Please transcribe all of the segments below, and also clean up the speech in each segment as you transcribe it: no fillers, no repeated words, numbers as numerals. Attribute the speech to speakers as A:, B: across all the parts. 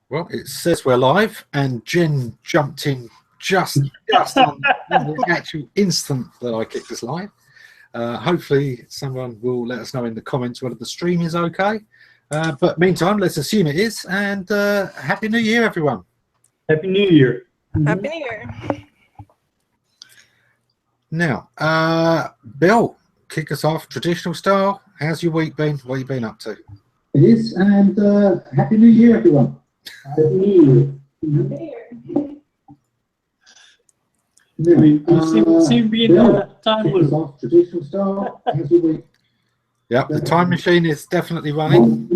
A: Well, it says we're live, and Jen jumped in just on the actual instant that I kicked us live. Hopefully, someone will let us know in the comments whether the stream is okay. But meantime, let's assume it is. And Happy New Year, everyone.
B: Happy New Year.
C: Happy New Year.
A: Now, Bill, kick us off traditional style. How's your week been? What have you been up to?
D: It is, and Happy New Year, everyone.
B: Happy New Year.
D: Now,
B: You seem to be in a time
D: kick us
B: loop.
D: off traditional style. How's your week?
A: Yep, the time machine is definitely running.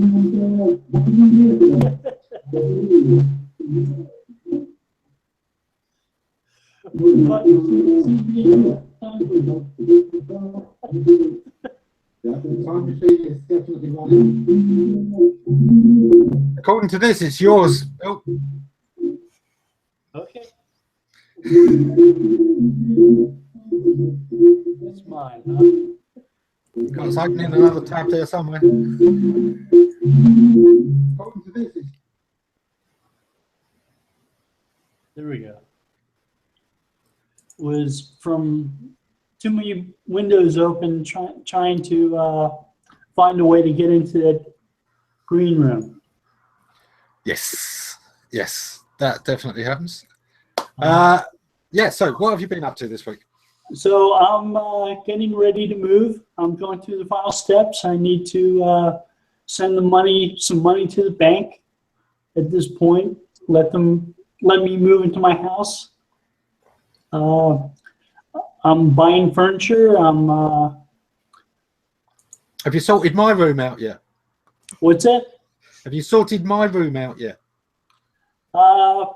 A: The time machine is definitely running. According to this, it's yours, Bill.
B: Okay. That's mine, huh?
A: You've got us opening another tab there somewhere.
D: According to this, it's
B: There we go. Was from too many windows open, trying to find a way to get into that green room.
A: Yes, that definitely happens. Yeah, so what have you been up to this week?
B: So I'm getting ready to move. I'm going through the final steps. I need to send some money to the bank at this point. Let me move into my house. I'm buying furniture.
A: Have you sorted my room out yet?
B: What's that?
A: Have you sorted my room out yet?
B: I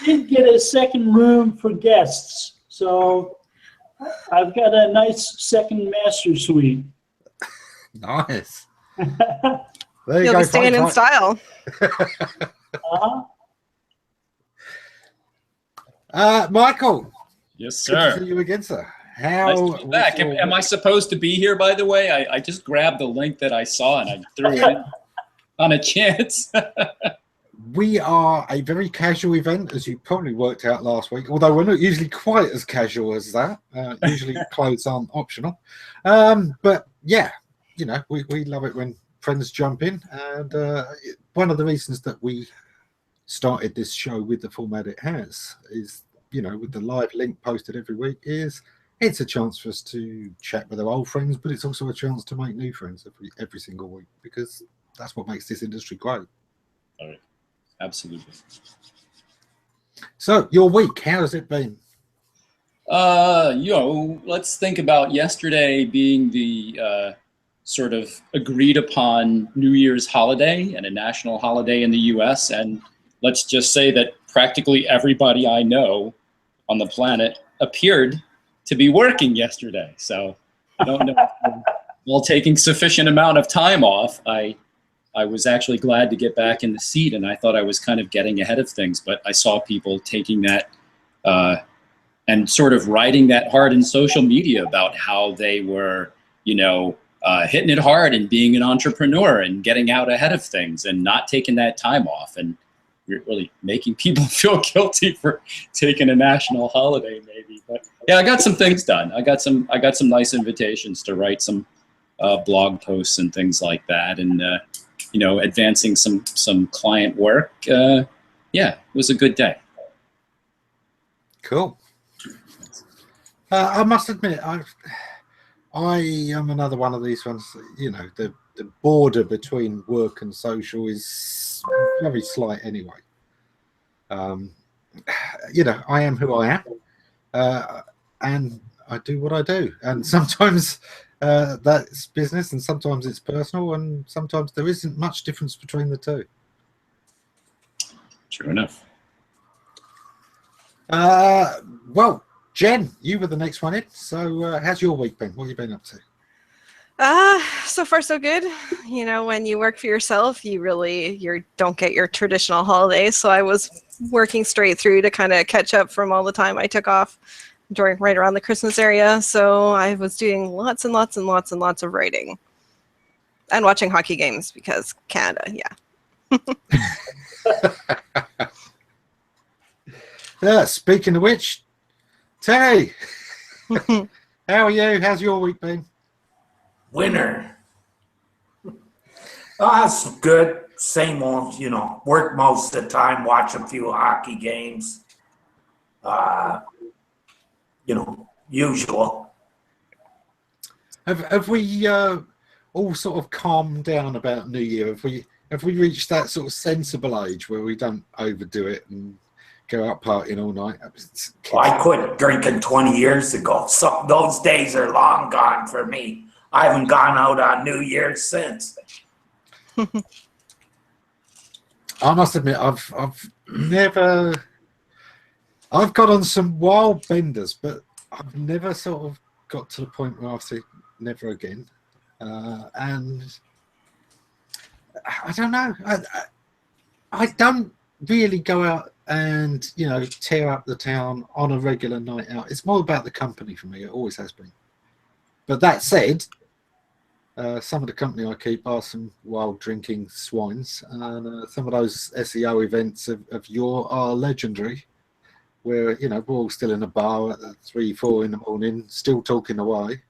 B: did get a second room for guests, so I've got a nice second master suite.
A: Nice. There you
C: You'll
A: go,
C: be staying in
A: folks.
C: style.
A: Michael.
E: Yes,
A: Good to
E: sir.
A: see you again, sir.
E: Nice to be back. Am I supposed to be here, by the way? I just grabbed the link that I saw and I threw it in on a chance.
A: We are a very casual event, as you probably worked out last week, although we're not usually quite as casual as that. Usually clothes aren't optional. But yeah, you know, we love it when friends jump in. And one of the reasons that we started this show with the format it has is, you know, with the live link posted every week, is it's a chance for us to chat with our old friends, but it's also a chance to make new friends every single week, because that's what makes this industry great.
E: All right. Absolutely.
A: So your week, how has it been?
E: Let's think about yesterday being the sort of agreed upon New Year's holiday and a national holiday in the US. And let's just say that practically everybody I know on the planet appeared to be working yesterday. So I don't know if while taking sufficient amount of time off, I was actually glad to get back in the seat, and I thought I was kind of getting ahead of things, but I saw people taking that and sort of riding that hard in social media about how they were, hitting it hard and being an entrepreneur and getting out ahead of things and not taking that time off, and really making people feel guilty for taking a national holiday maybe. But yeah, I got some things done. I got some nice invitations to write some blog posts and things like that, and advancing some client work. Yeah, it was a good day.
A: Cool. I must admit, I am another one of these ones. You know, the border between work and social is very slight anyway. I am who I am, and I do what I do, and sometimes that's business, and sometimes it's personal, and sometimes there isn't much difference between the two.
E: True enough.
A: Well, Jen, you were the next one in. So how's your week been? What have you been up to?
C: So far so good. You know, when you work for yourself, you don't get your traditional holidays. So I was working straight through to kind of catch up from all the time I took off right around the Christmas area. So I was doing lots and lots and lots and lots of writing. And watching hockey games because Canada, yeah.
A: Speaking of which, Terry, how are you? How's your week been?
F: Winner. Oh, that's good. Same old, work most of the time, watch a few hockey games. Usual.
A: Have we all sort of calmed down about New Year? Have we reached that sort of sensible age where we don't overdo it and go out partying all night?
F: Well, I quit drinking 20 years ago, so those days are long gone for me. I haven't gone out on New Year's since.
A: I must admit, I've got on some wild benders, but I've never sort of got to the point where I say never again. And I don't know. I don't really go out and tear up the town on a regular night out. It's more about the company for me. It always has been. But that said, some of the company I keep are some wild drinking swines, and some of those SEO events of yore are legendary, where we're all still in a bar at 3-4 in the morning, still talking away.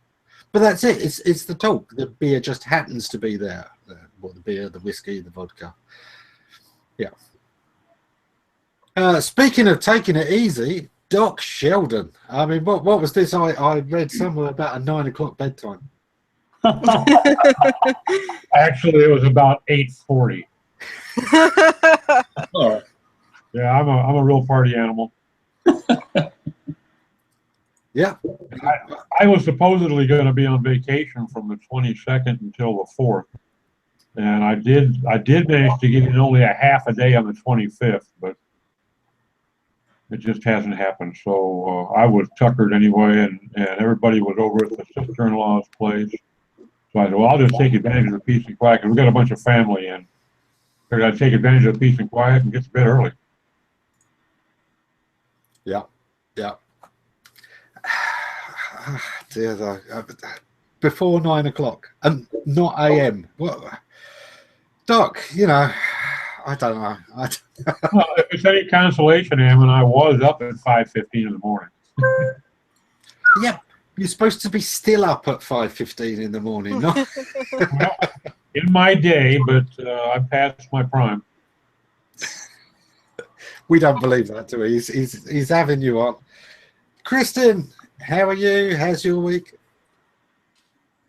A: But that's it. It's the talk. The beer just happens to be there. The beer, the whiskey, the vodka. Yeah. Speaking of taking it easy, Doc Sheldon. I mean, what was this? I read somewhere about a 9 o'clock bedtime.
G: Actually, it was about 8:40.
E: Oh,
G: Yeah, I'm a real party animal.
A: Yeah.
G: I was supposedly going to be on vacation from the 22nd until the 4th, and I did manage to get in only a half a day on the 25th, but it just hasn't happened. So I was tuckered anyway, and everybody was over at the sister-in-law's place. So I said, well, I'll just take advantage of the peace and quiet because we got a bunch of family in. Figured I'd take advantage of the peace and quiet and get to bed early.
A: Yeah. Dear though, before 9 o'clock and not AM. What, Doc? I don't know.
G: Well, if it's any consolation, Ammon, I was up at 5:15 in the morning.
A: Yeah, you're supposed to be still up at 5:15 in the morning. No?
G: Well, in my day, but I passed my prime.
A: We don't believe that, do we? He's having you on. Kristen, how are you? How's your week?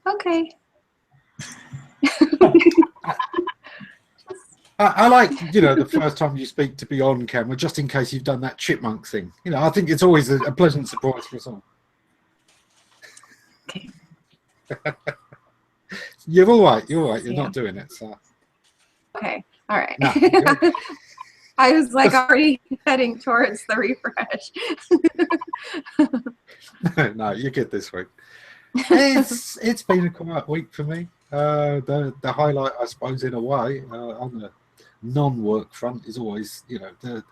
H: Okay.
A: I like, the first time you speak to be on camera, just in case you've done that chipmunk thing. I think it's always a pleasant surprise for us all.
H: Okay.
A: You're all right. You're not doing it. So.
H: Okay. All right.
A: No,
H: I was already heading towards the refresh.
A: no, you're good this week. It's been a quiet week for me. The highlight, I suppose, in a way, on the non-work front is always, the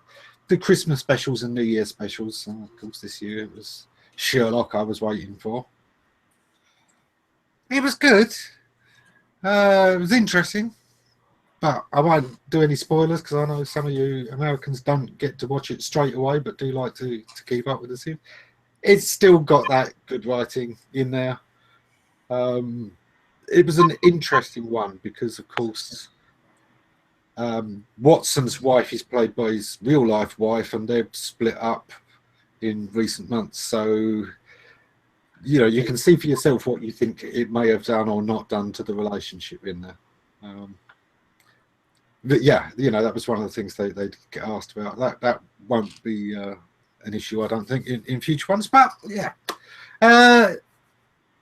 A: Christmas specials and New Year specials. Of course, this year it was Sherlock I was waiting for. It was good. It was interesting. But I won't do any spoilers because I know some of you Americans don't get to watch it straight away, but do like to keep up with the series. It's still got that good writing in there. It was an interesting one because, of course, Watson's wife is played by his real-life wife, and they've split up in recent months. So, you can see for yourself what you think it may have done or not done to the relationship in there. But yeah, that was one of the things they get asked about. That won't be an issue, I don't think, in future ones. But yeah, there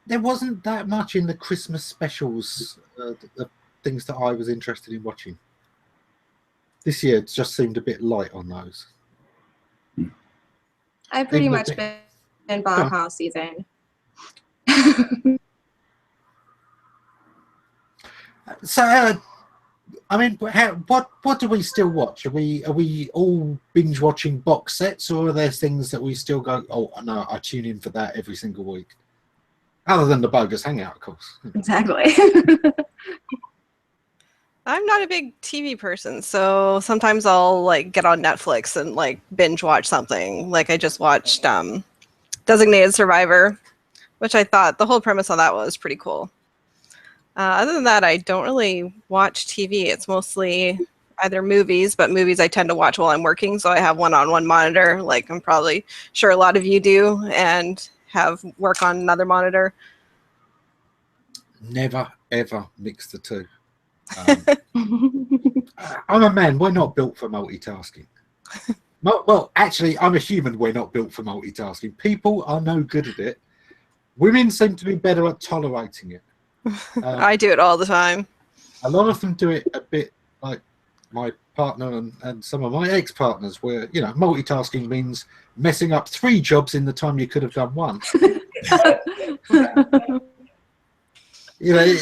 A: wasn't that much in the Christmas specials, the things that I was interested in watching. This year, it just seemed a bit light on those.
H: I've pretty much been in Bauhaus season.
A: So, I mean, what do we still watch? Are we all binge watching box sets, or are there things that we still go, oh no, I tune in for that every single week? Other than the Bogus Hangout, of course.
H: Exactly.
C: I'm not a big TV person, so sometimes I'll like get on Netflix and like binge watch something. Like I just watched Designated Survivor, which I thought the whole premise on that was pretty cool. Other than that, I don't really watch TV. It's mostly either movies, but movies I tend to watch while I'm working, so I have one-on-one monitor, like I'm probably sure a lot of you do, and have work on another monitor.
A: Never, ever mix the two. I'm a man. We're not built for multitasking. Well, actually, I'm a human. We're not built for multitasking. People are no good at it. Women seem to be better at tolerating it.
C: I do it all the time.
A: A lot of them do it a bit like my partner and some of my ex-partners, where, you know, multitasking means messing up 3 jobs in the time you could have done one. You know,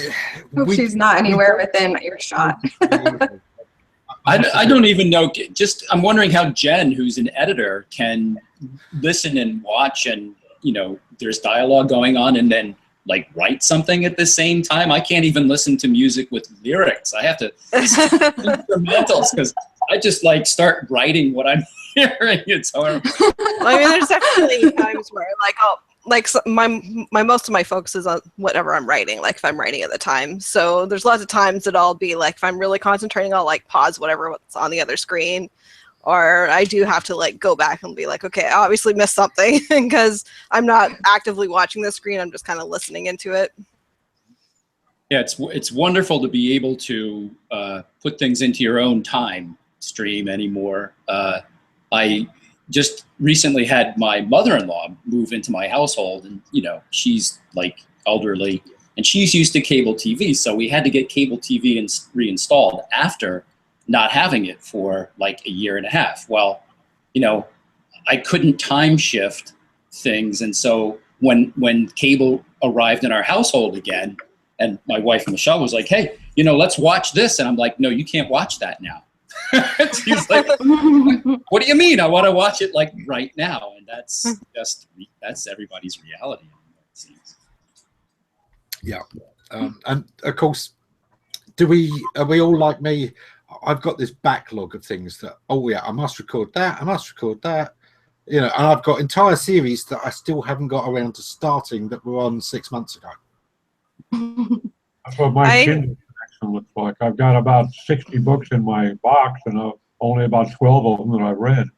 H: Hope she's not anywhere within earshot.
E: I don't even know. Just I'm wondering how Jen, who's an editor, can listen and watch, and you know, there's dialogue going on, and then like write something at the same time. I can't even listen to music with lyrics. I have to instrumentals because I just like start writing what I'm hearing. It's horrible.
C: Well, I mean, there's definitely times where like my most of my focus is on whatever I'm writing, like if I'm writing at the time. So there's lots of times that I'll be like, if I'm really concentrating, I'll like pause what's on the other screen, or I do have to like go back and be like, okay, I obviously missed something because I'm not actively watching the screen. I'm just kind of listening into it.
E: Yeah, it's wonderful to be able to put things into your own time stream anymore. I just recently had my mother-in-law move into my household, and you know, she's like elderly and she's used to cable TV, so we had to get cable TV reinstalled after not having it for like a year and a half. Well, you know, I couldn't time shift things, and so when cable arrived in our household again, and my wife Michelle was like, "Hey, you know, let's watch this," and I'm like, "No, you can't watch that now." She's like, "What do you mean? I want to watch it like right now," and that's everybody's reality. It seems.
A: Yeah, and of course, are we all like me? I've got this backlog of things that, oh yeah, I must record that, you know, and I've got entire series that I still haven't got around to starting that were on 6 months ago.
G: That's what my Kindle collection looks like. I've got about 60 books in my box, and only about 12 of them that I've read.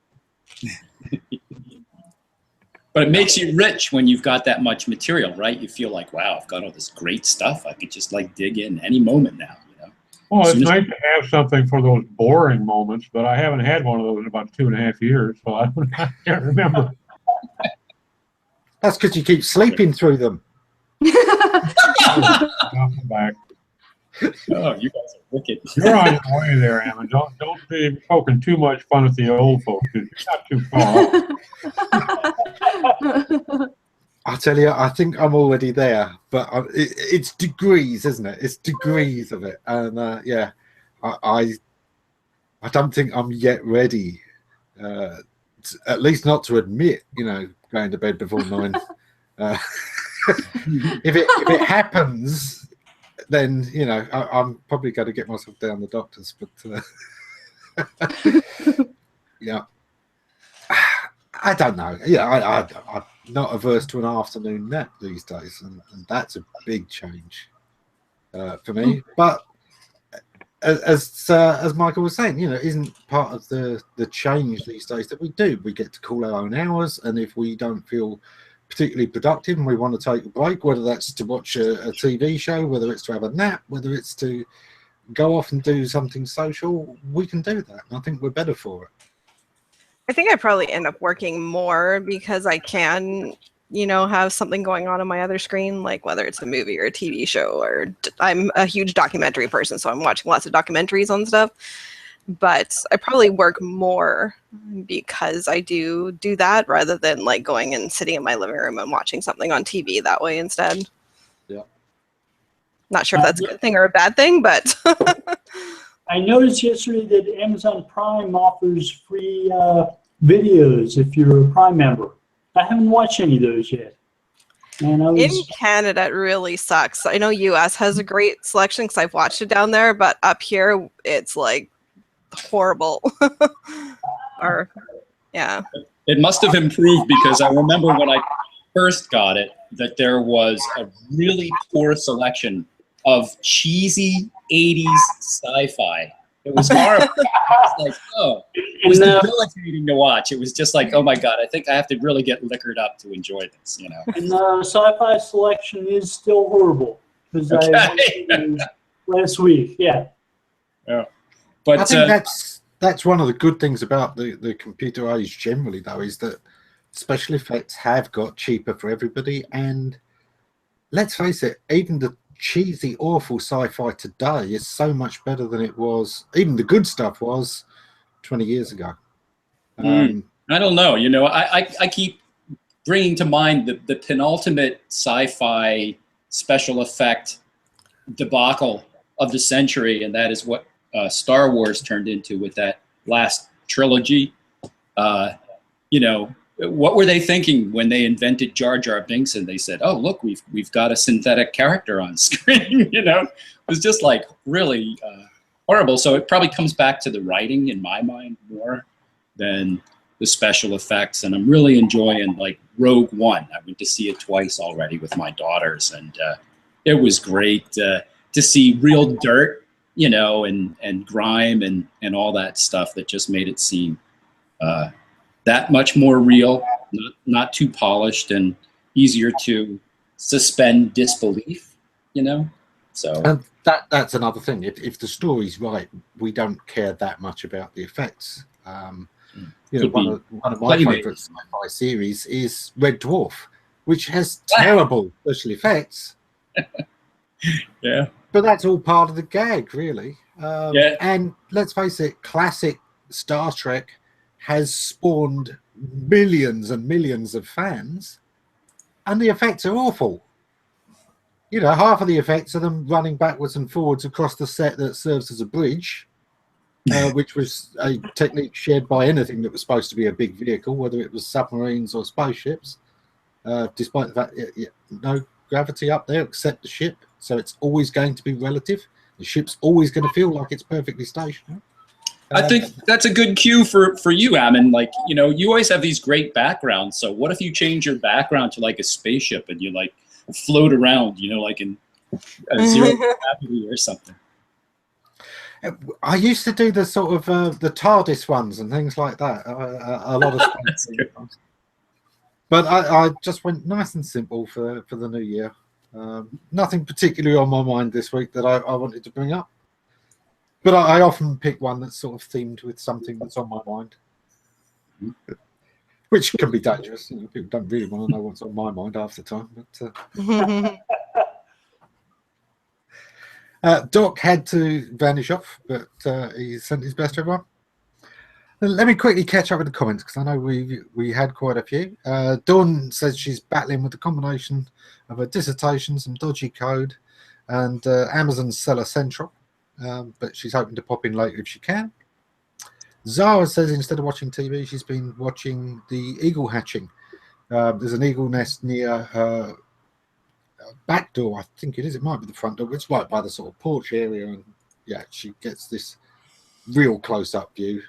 E: But it makes you rich when you've got that much material, right? You feel like, wow, I've got all this great stuff. I could just like dig in any moment now.
G: Well, it's nice to have something for those boring moments, but I haven't had one of those in about 2.5 years, so I can't remember.
A: That's because you keep sleeping through them.
G: I'll come back.
E: Oh, you guys are wicked.
G: You're on your way there, Ammon. Don't be poking too much fun at the old folks. You're not too far.
A: I tell you, I think I'm already there, but it's degrees, isn't it? It's degrees of it, and yeah, I don't think I'm yet ready, at least not to admit, you know, going to bed before 9. If it happens, then you know I'm probably going to get myself down the doctors. But yeah, I don't know. Yeah, I'm not averse to an afternoon nap these days, and that's a big change for me. But as Michael was saying, you know, isn't part of the change these days that we get to call our own hours, and if we don't feel particularly productive and we want to take a break, whether that's to watch a TV show, whether it's to have a nap, whether it's to go off and do something social, we can do that. And I think we're better for it. I
C: think I probably end up working more because I can, you know, have something going on my other screen, like whether it's a movie or a TV show, or I'm a huge documentary person, so I'm watching lots of documentaries on stuff. But I probably work more because I do that rather than like going and sitting in my living room and watching something on TV that way instead.
A: Yeah.
C: Not sure if that's a good thing or a bad thing, but
B: I noticed yesterday that Amazon Prime offers free videos if you're a Prime member. I haven't watched any of those yet. And I
C: In
B: was
C: Canada, it really sucks. I know US has a great selection because I've watched it down there, but up here, it's like horrible. Or, yeah.
E: It must have improved because I remember when I first got it that there was a really poor selection of cheesy 80s sci-fi. It was horrible. It was like, oh, it was debilitating to watch. It was just like, oh my God, I think I have to really get liquored up to enjoy this, you know.
B: and the sci-fi selection is still horrible because I watched it last week. Yeah.
E: Yeah. But
A: I think that's one of the good things about the computer age generally, though, is that special effects have got cheaper for everybody. And let's face it, even the cheesy, awful sci-fi today is so much better than it was. Even the good stuff was 20 years ago.
E: I don't know. You know, I keep bringing to mind the penultimate sci-fi special effect debacle of the century, and that is what Star Wars turned into with that last trilogy. You know, what were they thinking when they invented Jar Jar Binks and they said, "Oh, look, we've got a synthetic character on screen"? You know, it was just like really horrible. So it probably comes back to the writing in my mind more than the special effects. And I'm really enjoying like Rogue One. I went to see it twice already with my daughters, and it was great to see real dirt, you know, and grime and all that stuff that just made it seem that much more real, not too polished, and easier to suspend disbelief, you know. So
A: and that's another thing. If the story's right, we don't care that much about the effects. You know, one of my favourite sci-fi series is Red Dwarf, which has terrible special effects.
E: Yeah,
A: but that's all part of the gag, really.
E: Yeah.
A: And let's face it, classic Star Trek has spawned millions and millions of fans, and the effects are awful. You know, half of the effects are them running backwards and forwards across the set that serves as a bridge, which was a technique shared by anything that was supposed to be a big vehicle, whether it was submarines or spaceships, despite the fact no gravity up there except the ship, so it's always going to be relative. The ship's always going to feel like it's perfectly stationary.
E: I think that's a good cue for you, Ammon. Like, you know, you always have these great backgrounds. So what if you change your background to like a spaceship and you like float around, you know, like in zero gravity or something?
A: I used to do the sort of the TARDIS ones and things like that. A lot of stuff. But I just went nice and simple for the new year. Nothing particularly on my mind this week that I wanted to bring up. But I often pick one that's sort of themed with something that's on my mind, which can be dangerous. You know, people don't really want to know what's on my mind half the time. But Doc had to vanish off, but he sent his best to everyone. Let me quickly catch up with the comments because I know we had quite a few. Dawn says she's battling with the combination of a dissertation, some dodgy code, and Amazon Seller Central. But she's hoping to pop in later if she can. Zara says instead of watching TV, she's been watching the eagle hatching. There's an eagle nest near her back door, I think it is. It might be the front door. It's right by the sort of porch area, and yeah, she gets this real close-up view.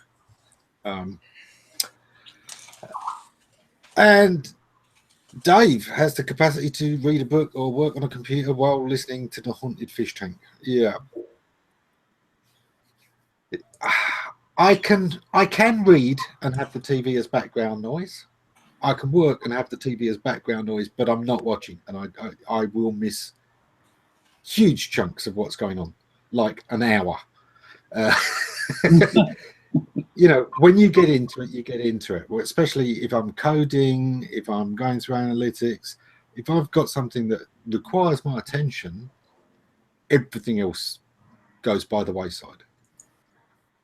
A: And Dave has the capacity to read a book or work on a computer while listening to the Haunted Fish Tank. Yeah. I can read and have the TV as background noise. I can work and have the TV as background noise, but I'm not watching, and I will miss huge chunks of what's going on, like an hour. You know, when you get into it, you get into it. Well, especially if I'm coding, if I'm going through analytics, if I've got something that requires my attention, everything else goes by the wayside.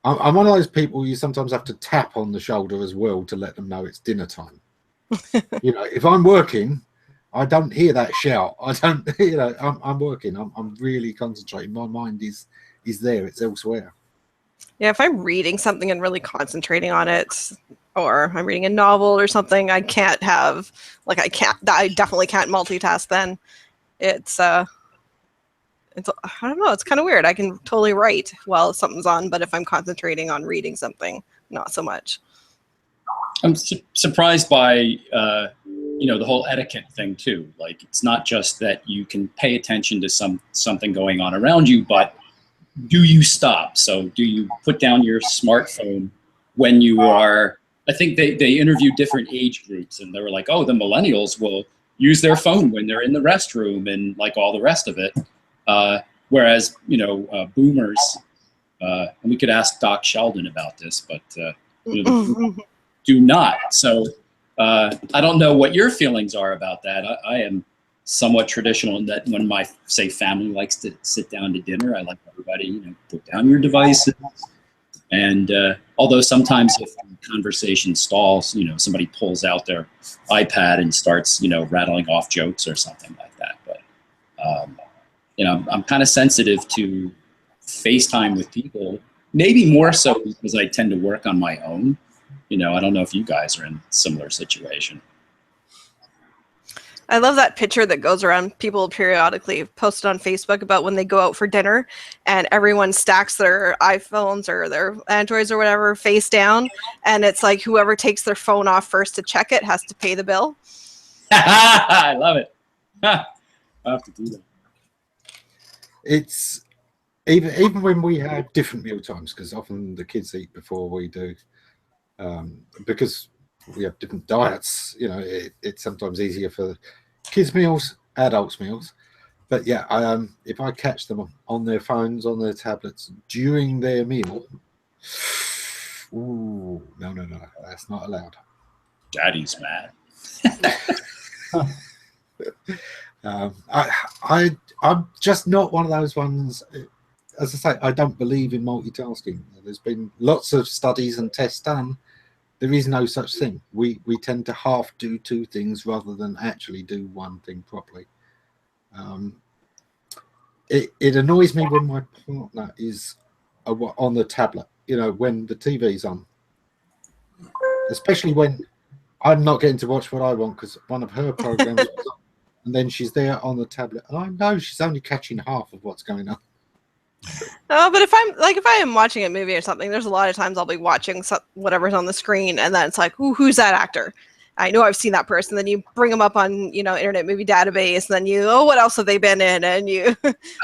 A: I'm one of those people you sometimes have to tap on the shoulder as well to let them know it's dinner time. You know, if I'm working, I don't hear that shout. I don't, you know, I'm working. I'm really concentrating. My mind is there. It's elsewhere.
C: Yeah, if I'm reading something and really concentrating on it, or I'm reading a novel or something, I can't have, like, I definitely can't multitask then. It's I don't know, it's kind of weird. I can totally write while something's on, but if I'm concentrating on reading something, not so much.
E: I'm surprised by, the whole etiquette thing too. Like, it's not just that you can pay attention to something going on around you, but do you stop? So do you put down your smartphone when you are, I think they interviewed different age groups, and they were like, oh, the millennials will use their phone when they're in the restroom and like all the rest of it. Whereas, boomers, and we could ask Doc Sheldon about this, but do not. So I don't know what your feelings are about that. I am somewhat traditional in that when my, say, family likes to sit down to dinner, I like everybody, put down your devices. And although sometimes if the conversation stalls, somebody pulls out their iPad and starts, rattling off jokes or something like that. But, I'm kind of sensitive to FaceTime with people, maybe more so because I tend to work on my own. I don't know if you guys are in a similar situation.
C: I love that picture that goes around. People periodically post on Facebook about when they go out for dinner and everyone stacks their iPhones or their Androids or whatever face down. And it's like whoever takes their phone off first to check it has to pay the bill.
E: I love it. I have to do that.
A: It's even when we have different meal times, because often the kids eat before we do, because we have different diets. It's sometimes easier for kids' meals, adults' meals. But yeah, if I catch them on their phones, on their tablets during their meal, ooh, no, that's not allowed.
E: Daddy's mad.
A: I'm just not one of those ones. As I say, I don't believe in multitasking. There's been lots of studies and tests done. There is no such thing. We tend to half do two things rather than actually do one thing properly. It annoys me when my partner is on the tablet, when the TV's on. Especially when I'm not getting to watch what I want because one of her programs was on, and then she's there on the tablet. And I know she's only catching half of what's going on.
C: But if I am watching a movie or something, there's a lot of times I'll be watching whatever's on the screen, and then it's like, who's that actor? I know I've seen that person. Then you bring them up on, Internet Movie Database, and then what else have they been in? And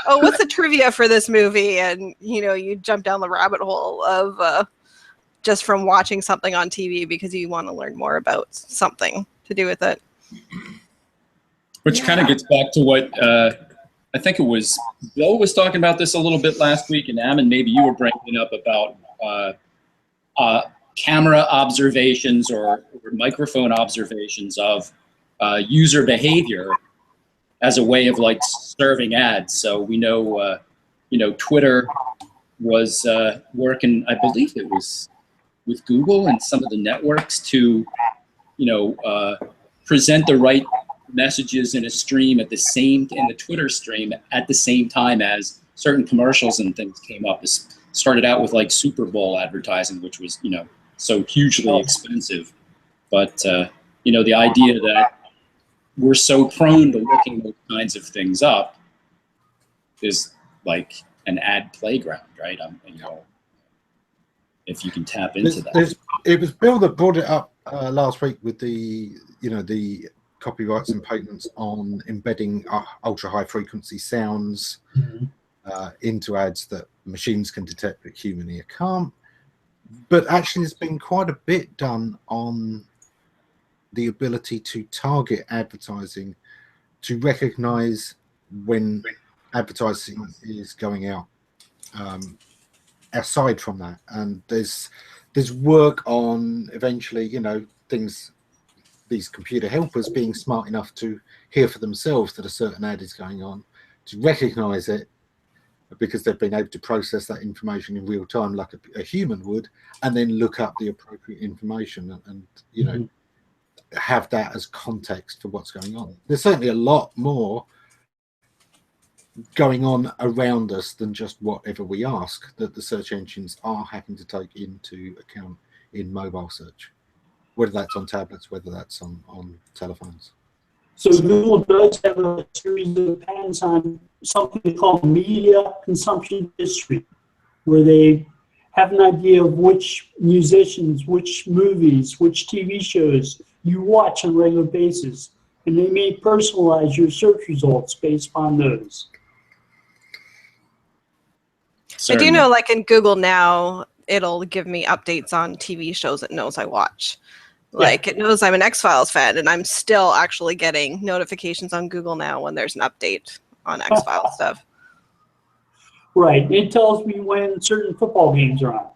C: what's the trivia for this movie? And, you jump down the rabbit hole of just from watching something on TV because you want to learn more about something to do with it.
E: Which kind of gets back to what I think it was Bill was talking about this a little bit last week, and Ammon, maybe you were bringing up about camera observations or microphone observations of user behavior as a way of like serving ads. So we know, Twitter was working, I believe it was with Google and some of the networks to, present the right messages in a stream in the Twitter stream at the same time as certain commercials and things came up. This started out with like Super Bowl advertising, which was, so hugely expensive. But, the idea that we're so prone to looking those kinds of things up is like an ad playground, right? If you can tap into that.
A: It was Bill that brought it up last week with the copyrights and patents on embedding ultra high frequency sounds into ads that machines can detect that human ear can't. But actually there's been quite a bit done on the ability to target advertising to recognize when advertising is going out. Aside from that, and there's work on eventually, these computer helpers being smart enough to hear for themselves that a certain ad is going on, to recognize it because they've been able to process that information in real time like a human would, and then look up the appropriate information and have that as context for what's going on. There's certainly a lot more going on around us than just whatever we ask that the search engines are having to take into account in mobile search. whether that's on tablets, whether that's on telephones.
B: So Google does have a series of patents on something they call media consumption history, where they have an idea of which musicians, which movies, which TV shows you watch on a regular basis. And they may personalize your search results based on those.
C: I do know, like in Google Now, it'll give me updates on TV shows it knows I watch. Like it knows I'm an X-Files fan, and I'm still actually getting notifications on Google Now when there's an update on X-Files stuff.
B: Right. It tells me when certain football games are on.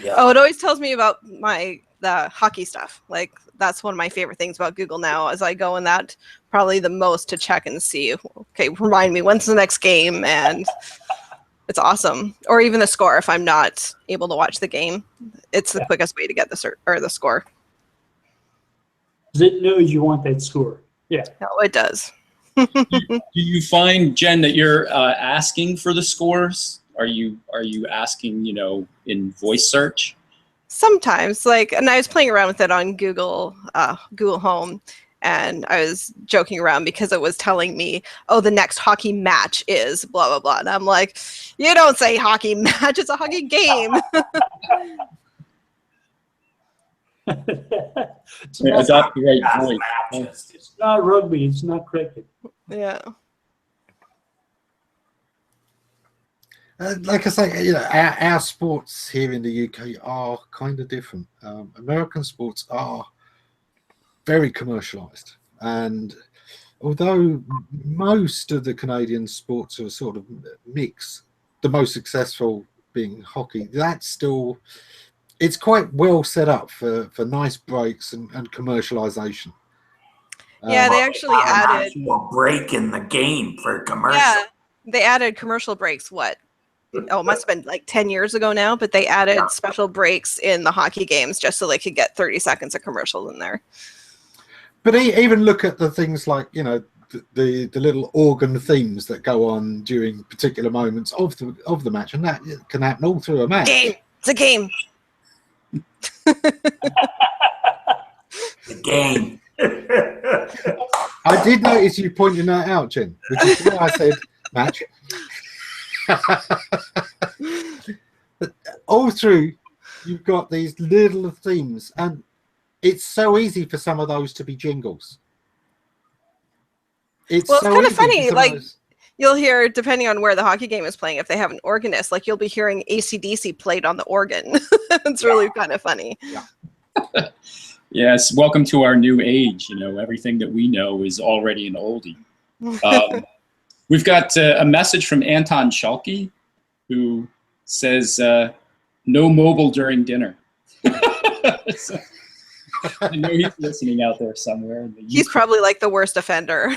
F: Yeah.
C: Oh, it always tells me about the hockey stuff. Like that's one of my favorite things about Google Now, as I go in that probably the most to check and see, okay, remind me when's the next game, and it's awesome. Or even the score if I'm not able to watch the game. It's the quickest way to get the score.
B: It knows you want that score. Yeah.
C: Oh, it does.
E: Do you find, Jen, that you're asking for the scores? Are you asking, in voice search?
C: Sometimes, and I was playing around with it on Google Home, and I was joking around because it was telling me, oh, the next hockey match is blah, blah, blah. And I'm like, you don't say hockey match, it's a hockey game.
B: It's not rugby, it's not cricket.
C: Yeah.
A: Like I say, our sports here in the UK are kind of different. American sports are very commercialized, and although most of the Canadian sports are sort of mixed, the most successful being hockey, it's quite well set up for nice breaks and commercialization.
C: Yeah, they actually added
F: a break in the game for commercial.
C: Yeah, they added commercial breaks. It must have been like 10 years ago now, but they added special breaks in the hockey games just so they could get 30 seconds of commercials in there.
A: But even look at the things like, the little organ themes that go on during particular moments of the match, and that can happen all through a match.
C: Game. It's a game.
F: The game.
A: I did notice you pointing that out, Jen, which is why I said match. All through, you've got these little themes, and it's so easy for some of those to be jingles. It's
C: kind of funny. You'll hear, depending on where the hockey game is playing, if they have an organist, you'll be hearing AC/DC played on the organ. It's really kind of funny.
A: Yeah.
E: Yes, welcome to our new age. Everything that we know is already an oldie. We've got a message from Anton Schalke, who says, no mobile during dinner. So, I know he's listening out there somewhere.
C: He's probably like the worst offender.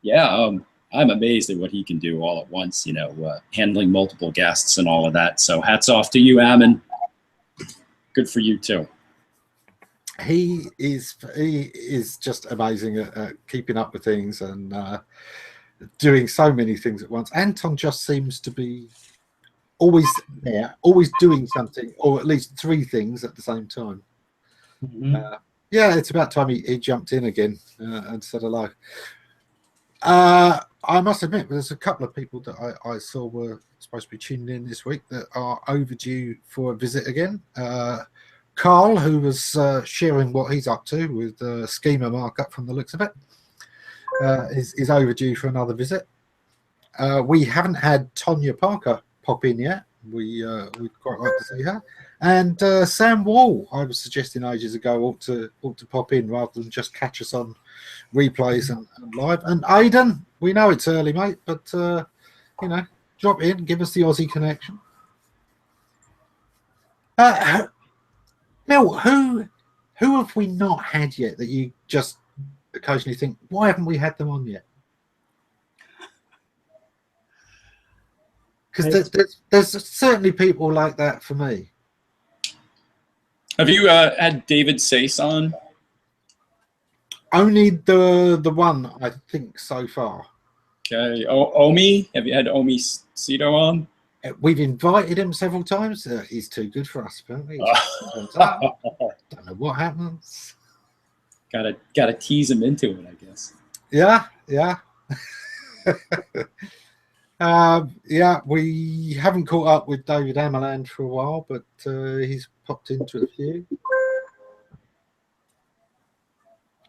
E: Yeah, I'm amazed at what he can do all at once, handling multiple guests and all of that. So hats off to you, Ammon. Good for you, too.
A: He is just amazing at keeping up with things and doing so many things at once. Anton just seems to be always there, always doing something, or at least 3 things at the same time.
B: Mm-hmm.
A: It's about time he jumped in again and said hello. I must admit, there's a couple of people that I saw were supposed to be tuning in this week that are overdue for a visit again. Carl, who was sharing what he's up to with schema markup from the looks of it, is overdue for another visit. We haven't had Tonya Parker pop in yet. We'd quite like to see her. And Sam Wall, I was suggesting ages ago, ought to pop in rather than just catch us on replays and live. And Aidan, we know it's early, mate, but drop in, give us the Aussie connection. Mel, who have we not had yet that you just occasionally think, why haven't we had them on yet? Because there's certainly people like that for me.
E: Have you had David Sace on?
A: Only the one, I think, so far.
E: Okay. Omi? Have you had Omi Cito on?
A: We've invited him several times. He's too good for us, apparently. Turns out. Don't know what happens.
E: Gotta tease him into it, I guess.
A: Yeah. Yeah, we haven't caught up with David Ammon for a while, but he's popped into a few.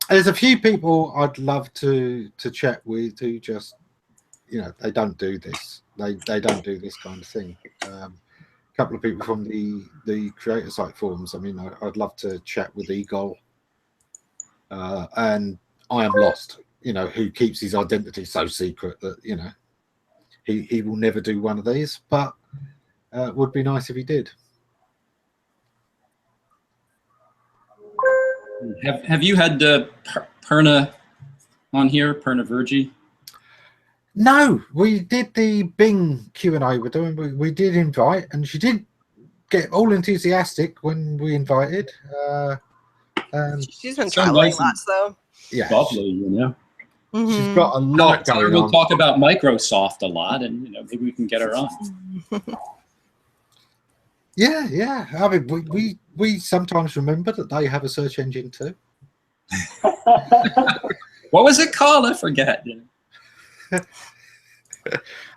A: There's a few people I'd love to chat with who just, they don't do this. They don't do this kind of thing. A couple of people from the creator site forums. I mean, I'd love to chat with Eagle and I Am Lost. Who keeps his identity so secret that he will never do one of these. But would be nice if he did.
E: Have you had Perna on here, Perna Virgie?
A: No, we did the Bing Q&A we're doing. We did invite, and she did get all enthusiastic when we invited.
C: She's been traveling lots, though.
A: Yeah,
E: lovely,
A: She's got a lot going on.
E: We'll talk about Microsoft a lot, and maybe we can get her on.
A: Yeah. I mean, we sometimes remember that they have a search engine too.
E: What was it called? I forget.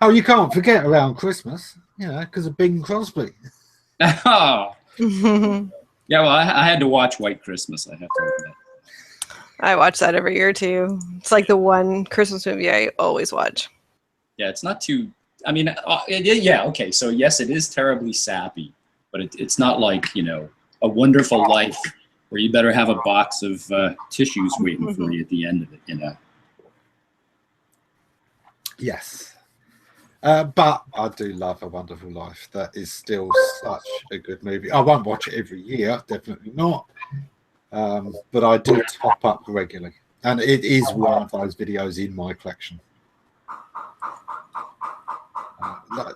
A: Oh, you can't forget around Christmas, because of Bing Crosby.
E: Oh. Yeah, well, I had to watch White Christmas. I have to admit.
C: I watch that every year too. It's like the one Christmas movie I always watch.
E: Yeah, it's not too. I mean, yeah, okay. So yes, it is terribly sappy, but it's not like A Wonderful Life, where you better have a box of tissues waiting for you at the end of it.
A: Yes. But I do love A Wonderful Life. That is still such a good movie. I won't watch it every year, definitely not. But I do top up regularly. And it is one of those videos in my collection.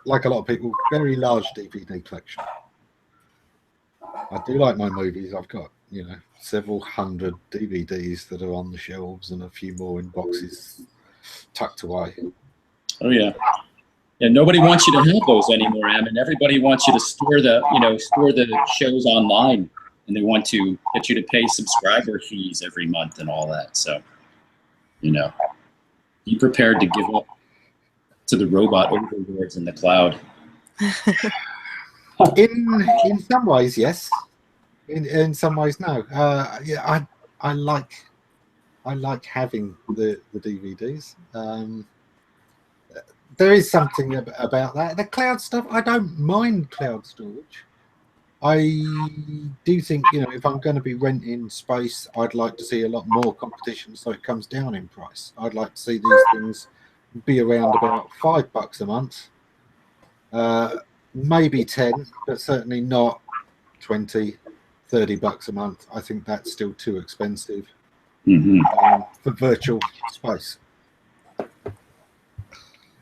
A: Like a lot of people, very large DVD collection. I do like my movies. I've got, several hundred DVDs that are on the shelves and a few more in boxes tucked away.
E: Oh, yeah. Yeah, nobody wants you to have those anymore, Ammon. Everybody wants you to store the shows online, and they want to get you to pay subscriber fees every month and all that. So, be prepared to give up to the robot overlords in the cloud.
A: In some ways, yes. In some ways, no. Yeah, I like having the DVDs. There is something about that. The cloud stuff, I don't mind cloud storage. I do think, if I'm going to be renting space, I'd like to see a lot more competition so it comes down in price. I'd like to see these things be around about $5 a month, maybe 10, but certainly not 20, $30 a month. I think that's still too expensive for virtual space.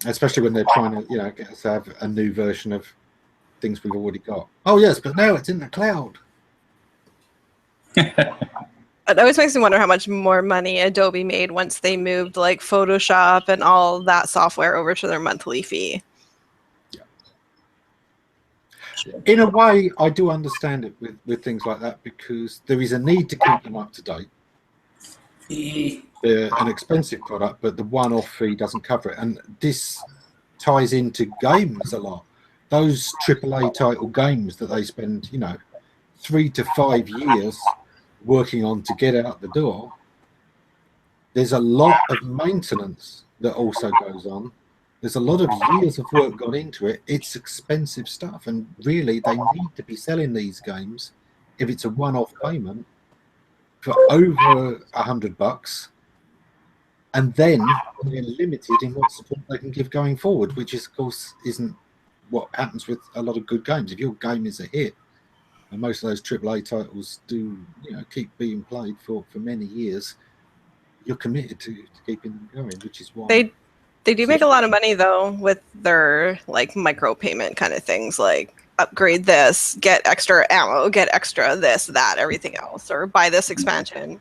A: Especially when they're trying to, get us to have a new version of things we've already got. Oh yes, but now it's in the cloud.
C: It always makes me wonder how much more money Adobe made once they moved like Photoshop and all that software over to their monthly fee.
A: Yeah. In a way, I do understand it with things like that, because there is a need to keep them up to date. They're an expensive product, but the one-off fee doesn't cover it. And this ties into games a lot. Those AAA title games that they spend, 3 to 5 years working on to get out the door, there's a lot of maintenance that also goes on. There's a lot of years of work gone into it. It's expensive stuff, and really they need to be selling these games, if it's a one-off payment, for over $100, and then they're limited in what support they can give going forward, which is, of course, isn't what happens with a lot of good games. If your game is a hit, and most of those AAA titles do, keep being played for many years, you're committed to keeping them going, which is why
C: they do make a lot of money though with their like micro payment kind of things, like upgrade this, get extra ammo, get extra this, that, everything else, or buy this expansion.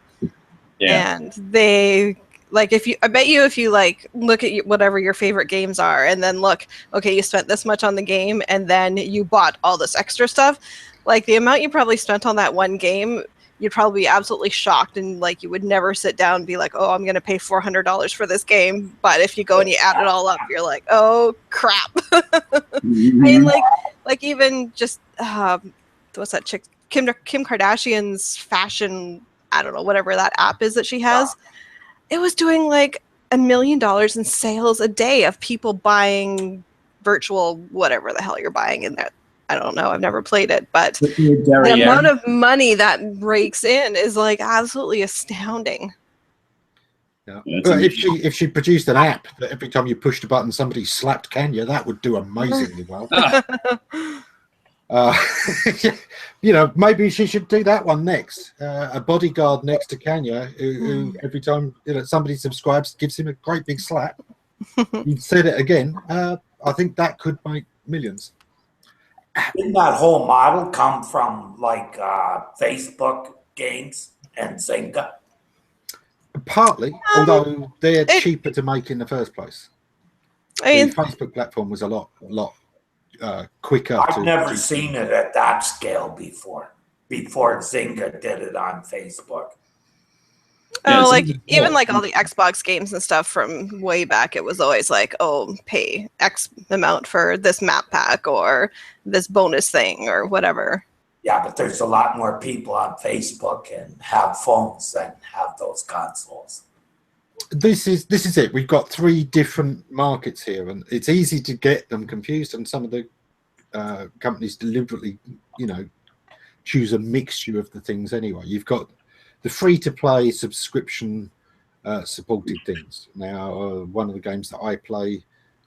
C: Yeah. And Like I bet you if you like look at whatever your favorite games are, and then look, okay, you spent this much on the game, and then you bought all this extra stuff. Like the amount you probably spent on that one game, you'd probably be absolutely shocked, and like you would never sit down and be like, oh, I'm gonna pay $400 for this game. But if you go and you add it all up, you're like, oh crap. I mean, like even just what's that chick? Kim Kardashian's fashion, I don't know, whatever that app is that she has. It was doing like $1 million in sales a day of people buying virtual whatever the hell you're buying in there. I don't know. I've never played it, but the amount of money that rakes in is like absolutely astounding.
A: Yeah. But if she produced an app that every time you pushed a button somebody slapped Kenya, that would do amazingly well. You know, maybe she should do that one next. A bodyguard next to Kenya, who every time somebody subscribes, gives him a great big slap. You've said it again. I think that could make millions.
F: Didn't that whole model come from like Facebook games and Zynga?
A: Partly, although they're cheaper to make in the first place.
C: I mean,
A: the Facebook platform was a lot quicker.
F: I've never seen it at that scale before Zynga did it on Facebook.
C: Oh, like even like all the Xbox games and stuff from way back, it was always like, oh, pay X amount for this map pack or this bonus thing or whatever.
F: Yeah, but there's a lot more people on Facebook and have phones than have those consoles.
A: This is it. We've got 3 different markets here, and it's easy to get them confused. And some of the companies deliberately, choose a mixture of the things anyway. You've got the free-to-play subscription supported things. Now, one of the games that I play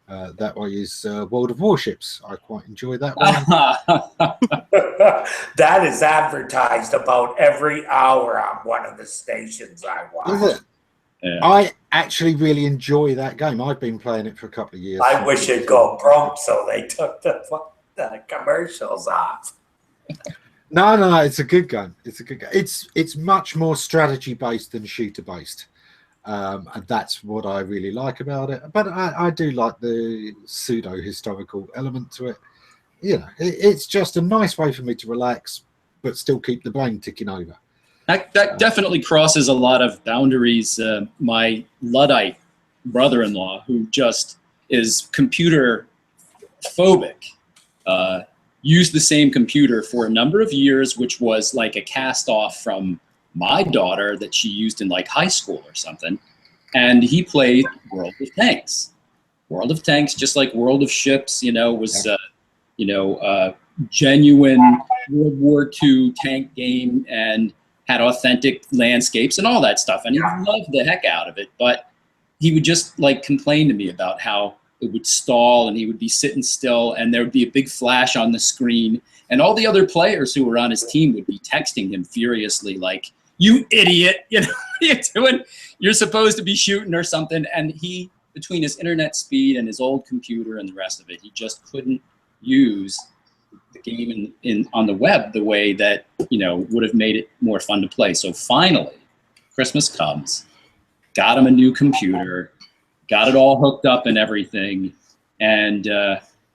A: that way is World of Warships. I quite enjoy that one.
F: That is advertised about every hour on one of the stations I watch.
A: Is it? Yeah. I actually really enjoy that game. I've been playing it for a couple of years.
F: I wish it'd go broke so they took the commercials off.
A: No, it's a good game. It's much more strategy based than shooter based, and that's what I really like about it. But I do like the pseudo historical element to it. It's just a nice way for me to relax, but still keep the brain ticking over.
E: That definitely crosses a lot of boundaries. My Luddite brother-in-law, who just is computer phobic, used the same computer for a number of years, which was like a cast off from my daughter that she used in like high school or something. And he played World of Tanks. World of Tanks, just like World of Ships, was, genuine World War II tank game and had authentic landscapes and all that stuff. And he loved the heck out of it. But he would just like complain to me about how it would stall and he would be sitting still and there would be a big flash on the screen. And all the other players who were on his team would be texting him furiously like, you idiot, what are you doing? You're supposed to be shooting or something. And he, between his internet speed and his old computer and the rest of it, he just couldn't use the game on the web the way that, would have made it more fun to play. So finally, Christmas comes, got him a new computer, got it all hooked up and everything. And,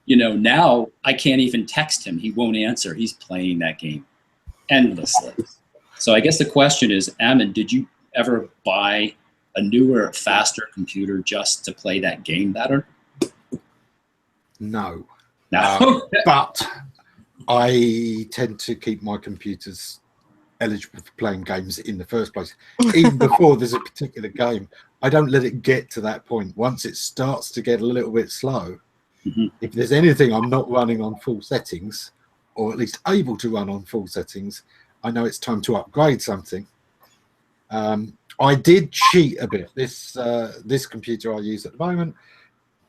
E: now I can't even text him. He won't answer. He's playing that game endlessly. So I guess the question is, Ammon, did you ever buy a newer, faster computer just to play that game better?
A: No.
E: But
A: I tend to keep my computers eligible for playing games in the first place. Even before there's a particular game, I don't let it get to that point. Once it starts to get a little bit slow, if there's anything I'm not running on full settings, or at least able to run on full settings, I know it's time to upgrade something. I did cheat a bit. This computer I use at the moment,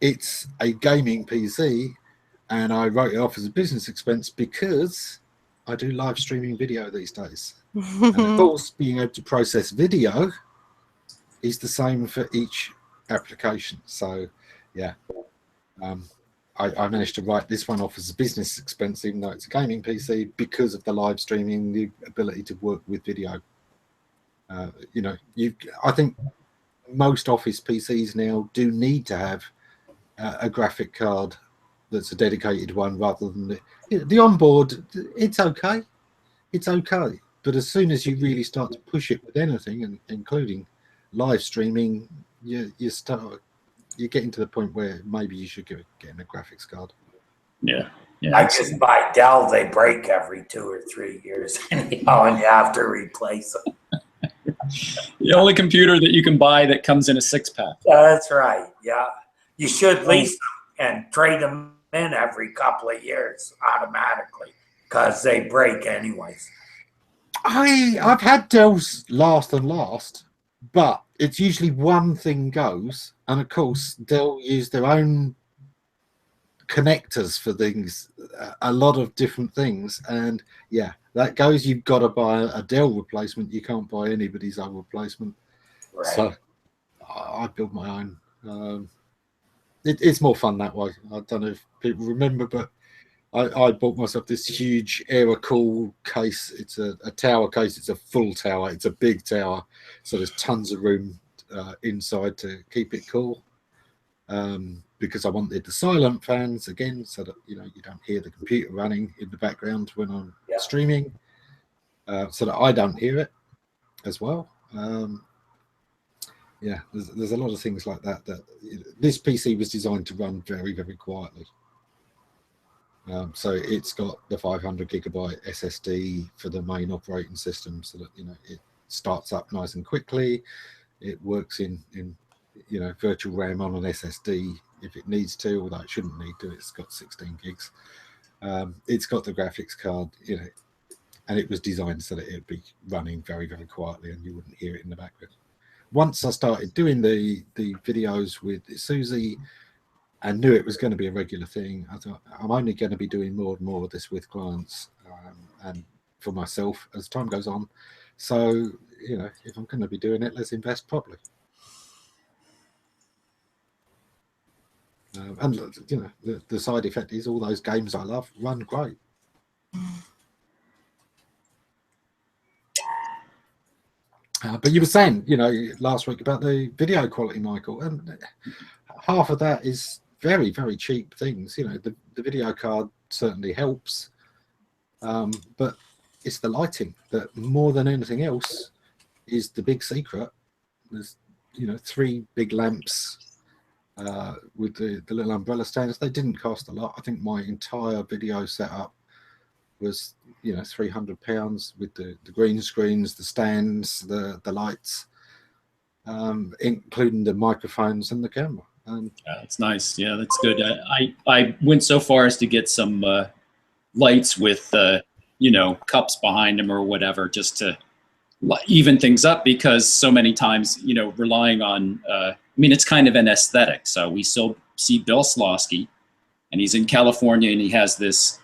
A: it's a gaming PC, and I wrote it off as a business expense because I do live streaming video these days. And of course, being able to process video is the same for each application. So, yeah, I managed to write this one off as a business expense, even though it's a gaming PC, because of the live streaming, the ability to work with video. I think most office PCs now do need to have a graphic card that's a dedicated one rather than the onboard. It's okay. It's okay. But as soon as you really start to push it with anything, and including live streaming, you're getting to the point where maybe you should get a graphics card.
E: Yeah.
F: I just buy Dell. They break every 2 or 3 years anyhow, and you have to replace them.
E: The only computer that you can buy that comes in a 6-pack.
F: That's right. Yeah, you should lease them and trade them in every couple of years automatically because they break anyways.
A: I've had Dells last, but it's usually one thing goes, and of course Dell use their own connectors for things, a lot of different things, and yeah, that goes. You've got to buy a Dell replacement. You can't buy anybody's own replacement.
F: Right.
A: So I build my own. It's more fun that way. I don't know if people remember, but I bought myself this huge Aerocool case. It's a tower case. It's a full tower. It's a big tower, so there's tons of room inside to keep it cool. Because I wanted the silent fans again, so that you don't hear the computer running in the background when I'm streaming, so that I don't hear it as well. Yeah, there's a lot of things like that. That this PC was designed to run very, very quietly. So it's got the 500 gigabyte SSD for the main operating system, so that it starts up nice and quickly. It works in virtual RAM on an SSD if it needs to, although it shouldn't need to. It's got 16 gigs. It's got the graphics card, and it was designed so that it'd be running very, very quietly and you wouldn't hear it in the background. Once I started doing the videos with Susie and knew it was going to be a regular thing, I thought I'm only going to be doing more and more of this with clients and for myself as time goes on. So, if I'm going to be doing it, let's invest properly. And the side effect is all those games I love run great. But you were saying, last week about the video quality, Michael, and half of that is very, very cheap things. The video card certainly helps, but it's the lighting that more than anything else is the big secret. There's 3 big lamps with the little umbrella stands. They didn't cost a lot. I think my entire video setup was £300 with the green screens, the stands, the lights, including the microphones and the camera. Yeah,
E: that's nice. Yeah, that's good. I went so far as to get some lights with cups behind them or whatever, just to even things up, because so many times relying on it's kind of an aesthetic. So we still see Bill Slosky, and he's in California, and he has this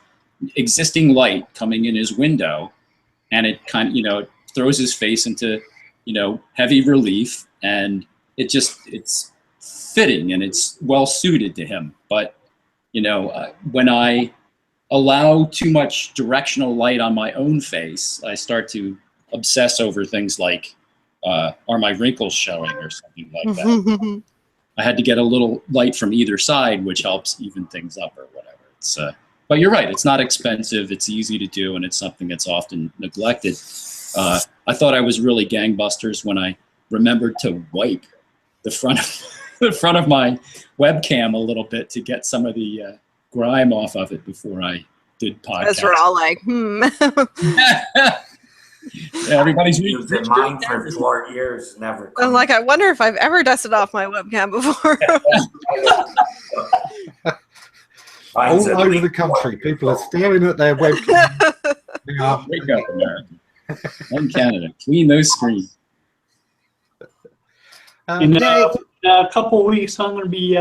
E: existing light coming in his window, and it kind of throws his face into heavy relief, and it's fitting and it's well suited to him. But when I allow too much directional light on my own face, I start to obsess over things like are my wrinkles showing or something like that. I had to get a little light from either side, which helps even things up or whatever. It's but you're right, it's not expensive, it's easy to do, and it's something that's often neglected. I thought I was really gangbusters when I remembered to wipe the front of my webcam a little bit to get some of the grime off of it before I did podcasts.
C: Because we're all like,
E: Yeah, everybody's
F: using mine for 4 years, never.
C: I'm like, I wonder if I've ever dusted off my webcam before.
A: All over the country, people are staring at their webcam.
E: Wake up, America. And Canada, clean those screens.
B: In a couple of weeks, I'm going to be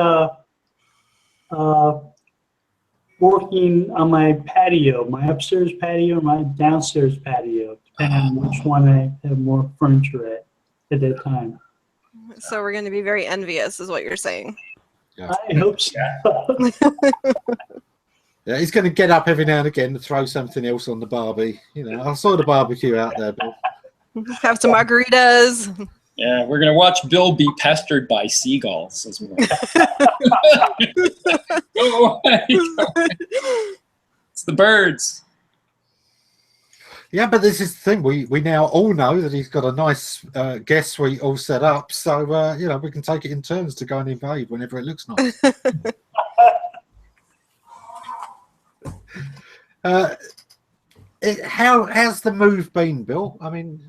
B: working on my patio, my upstairs patio, my downstairs patio, depending on which one I have more furniture at that time.
C: So we're going to be very envious, is what you're saying.
A: Yeah.
B: I hope so.
A: Yeah, he's going to get up every now and again to throw something else on the barbie. I saw the barbecue out there, but
C: Have some margaritas.
E: Yeah, we're gonna watch Bill be pestered by seagulls as well. Go away. It's the birds.
A: Yeah, but this is the thing. We now all know that he's got a nice guest suite all set up, so you know, we can take it in turns to go and invade whenever it looks nice. How's the move been, Bill? I mean,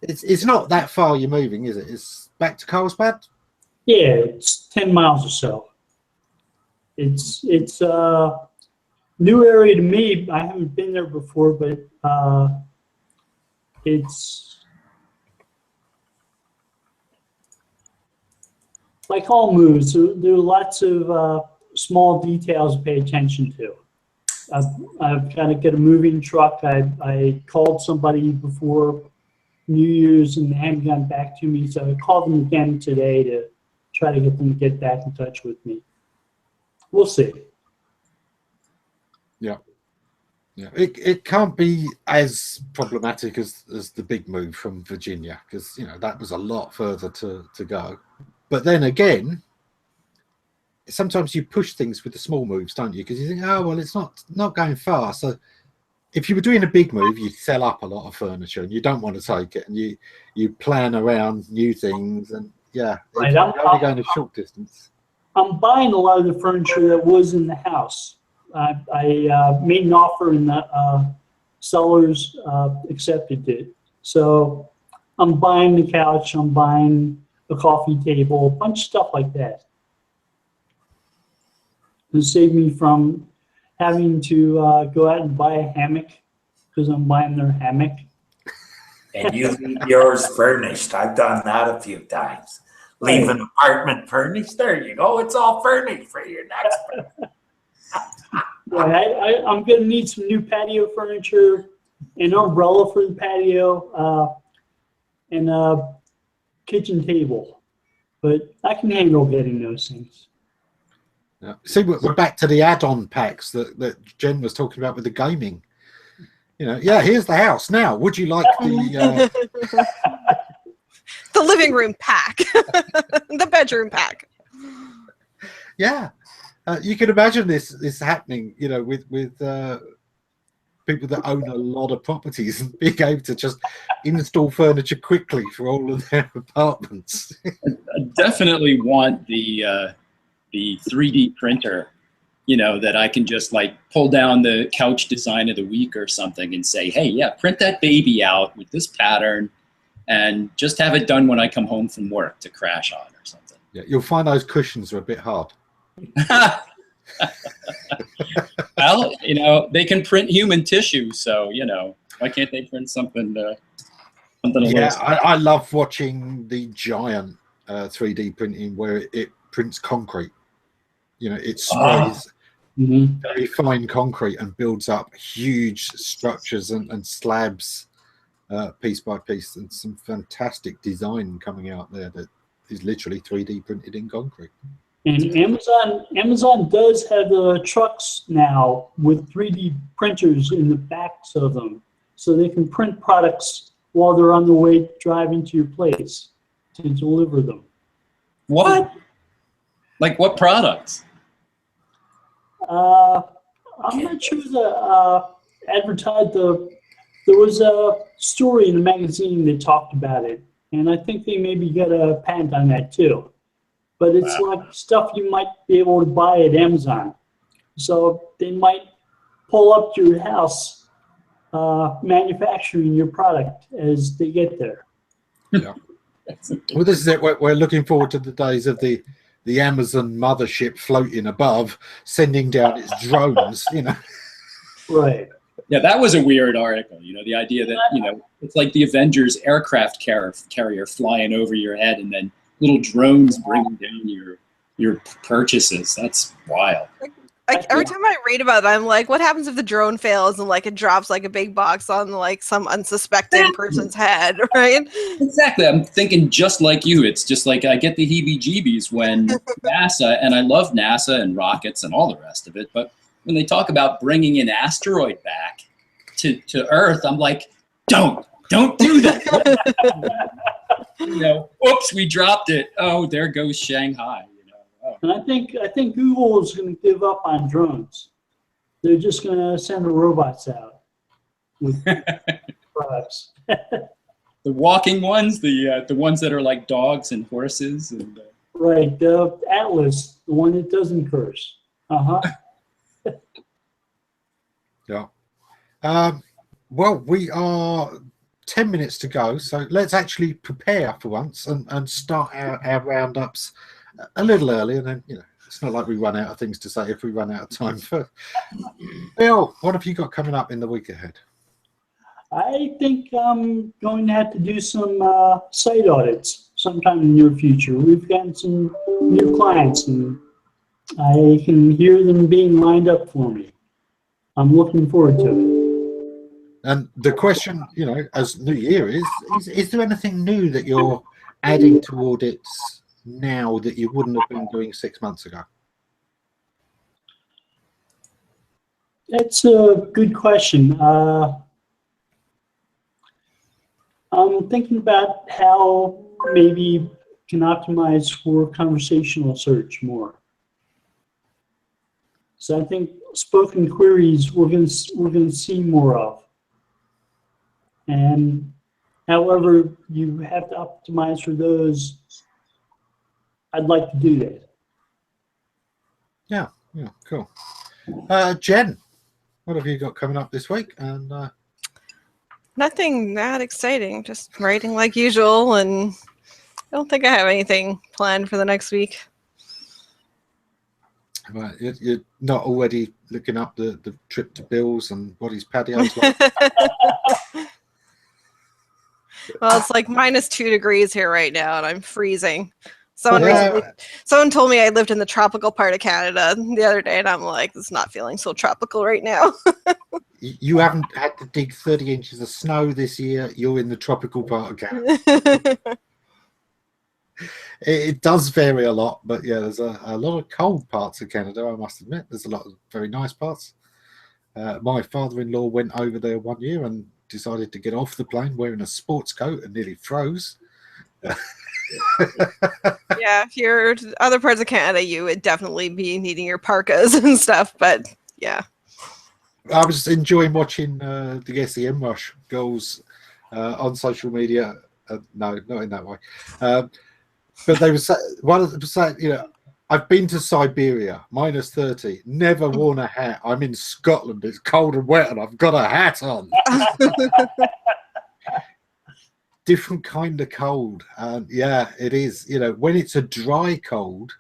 A: it's not that far you're moving, is it? It's back to Carlsbad?
B: Yeah, it's 10 miles or so. It's a new area to me. I haven't been there before, but it's like all moves. There are lots of small details to pay attention to. I've got to get a moving truck. I called somebody before New Year's and they hadn't gotten back to me, so I called them again today to try to get them to get back in touch with me. We'll see.
A: Yeah. Yeah, it can't be as problematic as the big move from Virginia, because you know that was a lot further to go. But then again, sometimes you push things with the small moves, don't you? Because you think, oh well, it's not going far. So if you were doing a big move, you sell up a lot of furniture, and you don't want to take it, and you plan around new things, and yeah,
B: Right,
A: you're only going a short distance.
B: I'm buying a lot of the furniture that was in the house. I made an offer and the sellers accepted it. So I'm buying the couch, I'm buying a coffee table, a bunch of stuff like that. It saved me from having to go out and buy a hammock because I'm buying their hammock.
F: And you leave yours furnished. I've done that a few times. Leave an apartment furnished. There you go. It's all furnished for your next one.
B: Yeah, I'm going to need some new patio furniture, an umbrella for the patio, and a kitchen table. But I can handle getting those things.
A: Yeah. See, we're back to the add-on packs that Jen was talking about with the gaming. You know, yeah, here's the house. Now, would you like the
C: the living room pack, the bedroom pack?
A: Yeah, you can imagine this happening. You know, with people that own a lot of properties and being able to just install furniture quickly for all of their apartments.
E: I definitely want the 3D printer, you know, that I can just like pull down the couch design of the week or something and say, hey, yeah, print that baby out with this pattern and just have it done when I come home from work to crash on or something.
A: Yeah, you'll find those cushions are a bit hard.
E: Well, you know, they can print human tissue, so, you know, why can't they print something something a
A: Yeah,
E: little...
A: I love watching the giant 3D printing where it prints concrete. You know, it sprays very fine concrete and builds up huge structures and slabs piece by piece, and some fantastic design coming out there that is literally 3D printed in concrete.
B: And Amazon does have the trucks now with 3D printers in the backs of them, so they can print products while they're on the way driving to your place to deliver them.
E: What? Like what products?
B: I'm not sure the advertised there was a story in the magazine that talked about it, and I think they maybe got a patent on that too. But it's like stuff you might be able to buy at Amazon. So they might pull up to your house manufacturing your product as they get there.
A: Yeah. Well, this is it. We're looking forward to the days of the Amazon mothership floating above, sending down its drones, you know.
B: Right.
E: Yeah, that was a weird article. You know, the idea that, you know, it's like the Avengers aircraft carrier flying over your head and then little drones bringing down your purchases. That's wild.
C: Like every time I read about it, I'm like, what happens if the drone fails and like it drops like a big box on like some unsuspecting person's head, right?
E: Exactly. I'm thinking just like you. It's just like I get the heebie-jeebies when NASA, and I love NASA and rockets and all the rest of it, but when they talk about bringing an asteroid back to Earth, I'm like, don't do that. Oops, we dropped it. Oh, there goes Shanghai.
B: And I think Google is going to give up on drones. They're just going to send the robots out with products.
E: The walking ones, the ones that are like dogs and horses, and
B: right, the Atlas, the one that doesn't curse.
A: Yeah. Well, we are 10 minutes to go, so let's actually prepare for once and start our roundups a little early, and then it's not like we run out of things to say if we run out of time. For Bill, what have you got coming up in the week ahead?
B: I think I'm going to have to do some site audits sometime in the near future. We've gotten some new clients, and I can hear them being lined up for me. I'm looking forward to it.
A: And the question, as New Year is there anything new that you're adding to audits now that you wouldn't have been doing 6 months ago?
B: That's a good question. I'm thinking about how maybe can optimize for conversational search more. So I think spoken queries we're going to see more of. And however you have to optimize for those, I'd like to do that.
A: Yeah, cool. Jen, what have you got coming up this week? And
C: Nothing that exciting, just writing like usual, and I don't think I have anything planned for the next week.
A: Right, you're not already looking up the trip to Bill's and what his patio's like?
C: Well, it's like -2 degrees here right now, and I'm freezing. Someone told me I lived in the tropical part of Canada the other day, and I'm like, it's not feeling so tropical right now.
A: You haven't had to dig 30 inches of snow this year. You're in the tropical part of Canada. It does vary a lot, but yeah, there's a lot of cold parts of Canada, I must admit. There's a lot of very nice parts. My father-in-law went over there one year and decided to get off the plane wearing a sports coat and nearly froze.
C: Yeah, if you're to other parts of Canada, you would definitely be needing your parkas and stuff, but yeah.
A: I was enjoying watching the SEM Rush girls on social media. No, not in that way. But they were one of them saying, I've been to Siberia, -30, never worn a hat. I'm in Scotland, it's cold and wet, and I've got a hat on. Different kind of cold. Yeah, it is. When it's a dry cold,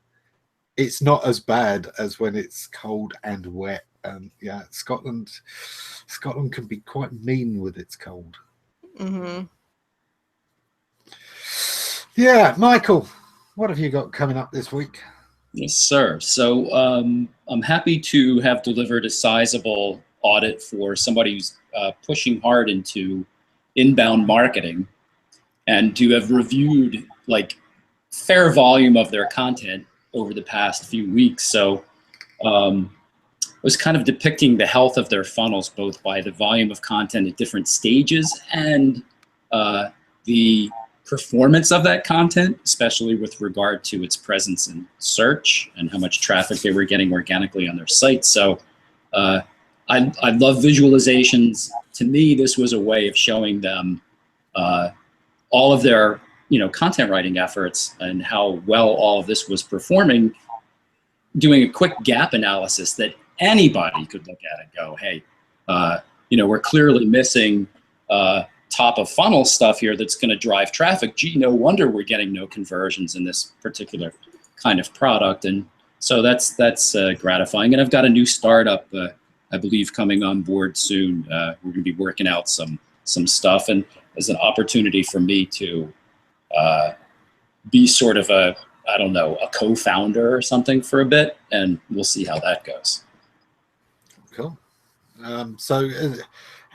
A: it's not as bad as when it's cold and wet. And yeah, Scotland can be quite mean with its cold.
C: Mm-hmm.
A: Yeah, Michael, what have you got coming up this week?
E: Yes, sir. So I'm happy to have delivered a sizable audit for somebody who's pushing hard into inbound marketing, and to have reviewed like fair volume of their content over the past few weeks. So it was kind of depicting the health of their funnels, both by the volume of content at different stages and the performance of that content, especially with regard to its presence in search and how much traffic they were getting organically on their site. So I love visualizations. To me, this was a way of showing them all of their content writing efforts and how well all of this was performing, doing a quick gap analysis that anybody could look at and go, hey, we're clearly missing top of funnel stuff here that's going to drive traffic. Gee, no wonder we're getting no conversions in this particular kind of product. And so that's gratifying. And I've got a new startup, I believe, coming on board soon. We're going to be working out some stuff, and as an opportunity for me to be sort of a co-founder or something for a bit, and we'll see how that goes.
A: Cool. So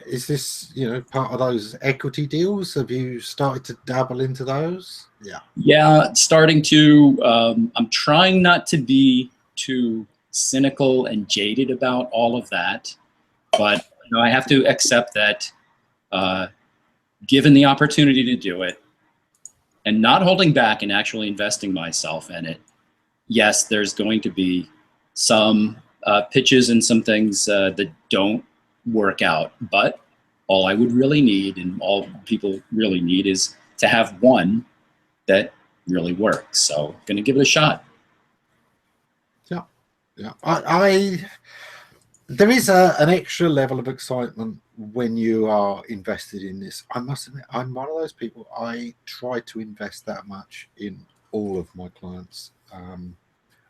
A: is this, part of those equity deals? Have you started to dabble into those? Yeah. Yeah,
E: starting to. I'm trying not to be too cynical and jaded about all of that, but I have to accept that given the opportunity to do it, and not holding back and actually investing myself in it. Yes, there's going to be some pitches and some things that don't work out, but all I would really need, and all people really need, is to have one that really works. So going to give it a shot.
A: Yeah, there is an extra level of excitement when you are invested in this. I must admit, I'm one of those people. I try to invest that much in all of my clients.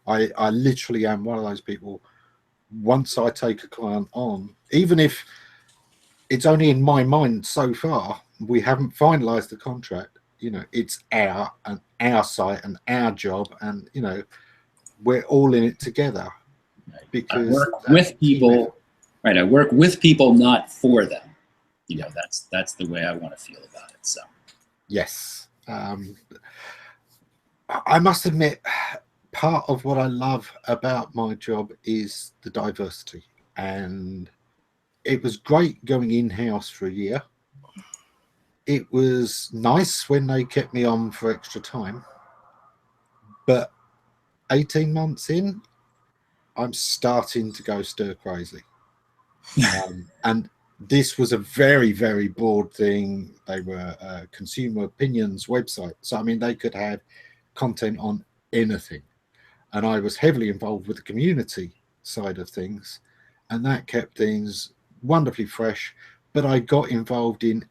A: I literally am one of those people. Once I take a client on, even if it's only in my mind so far, we haven't finalized the contract. You know, it's our site and our job, and you know, we're all in it together. Because
E: I work with people, right? I work with people, not for them. You know, that's the way I want to feel about it. So,
A: yes, I must admit, part of what I love about my job is the diversity, and it was great going in-house for a year. It was nice when they kept me on for extra time, but 18 months in, I'm starting to go stir crazy. And this was a very, very broad thing. They were a consumer opinions website. So, I mean, they could have content on anything. And I was heavily involved with the community side of things. And that kept things wonderfully fresh. But I got involved in